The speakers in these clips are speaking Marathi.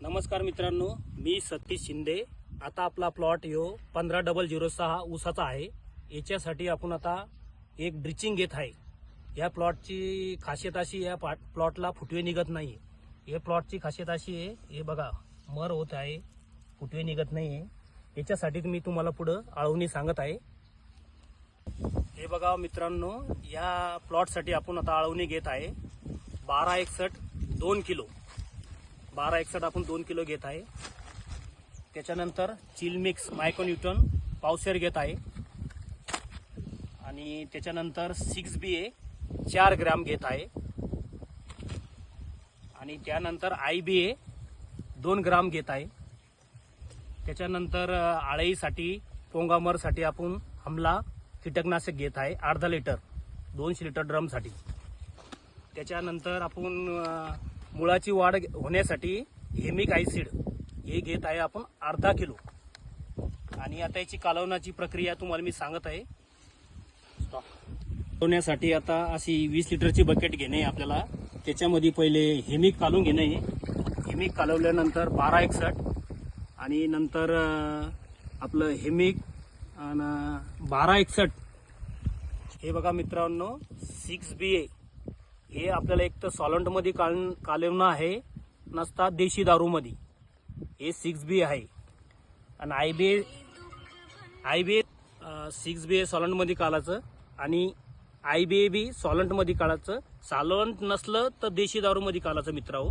नमस्कार मित्रांनो, मी सतीश शिंदे। आता आपला प्लॉट ह्यो 15006 ऊसाचा आहे। याच्यासाठी आपण आता एक ड्रिचिंग घेत आहे। या प्लॉटची खासियत अशी, या प्लॉटला फुटवे निघत नाही। या प्लॉटची खासियत अशी आहे, हे बघा मर होत आहे, फुटवे निघत नाही। याच्यासाठी मी तुम्हाला पुढे आळवणी सांगत आहे। हे बघा मित्रांनो, या प्लॉटसाठी आपण आता आळवणी घेत आहे 1261 2 किलो। 1261 आपण 2 किलो घेत आहे। त्याच्यानंतर चिल मिक्स मायक्रोन्यूटन पावशेर घेत आहे आणि त्याच्यानंतर 6BA 4 ग्रॅम घेत आहे आणि त्यानंतर IBA 2 ग्राम घेत आहे। त्याच्यानंतर आळईसाठी पोंगामरसाठी आपण हमला कीटकनाशक घेत आहे अर्धा लिटर 200 लिटर ड्रमसाठी। त्याच्यानंतर आपण मुळाची वाढ होण्यासाठी हेमिक ॲसिड हे घेत आहे आपण अर्धा किलो। आणि आता याची कालवण्याची प्रक्रिया तुम्हाला मी सांगत आहे। कालवण्यासाठी आता अशी 20 लिटरची बकेट घेणे आपल्याला। त्याच्यामध्ये पहिले हेमिक कालवून घेणे। हेमिक कालवल्यानंतर 1261 आणि नंतर आपलं हेमिक 1261 हे बघा मित्रांनो 6BA हे आपल्याला एक तर सॉलंट मध्ये कालवणं आहे, नसता देशी दारू मध्ये। हे 6BA आहे आणि IBA 6BA सॉलंट मध्ये कालाचं आणि IBA बी सॉलंट मध्ये कालाचं। सॉलंट नसलं तर देशी दारू मध्ये कालाचं मित्रांनो।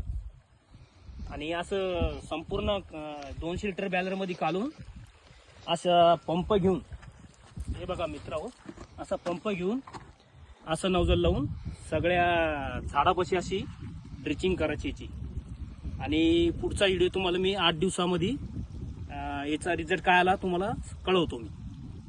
आणि असं संपूर्ण 200 लिटर बॅलर मध्ये कालून असं पंप घेऊन, हे बघा मित्रांनो, असा पंप घेऊन असं नोजल लावून सगळ्या झाडापाशी अशी ड्रिचिंग करायची याची। आणि पुढचा व्हिडिओ तुम्हाला मी 8 दिवसामध्ये याचा रिझल्ट काय आला तुम्हाला कळवतो मी।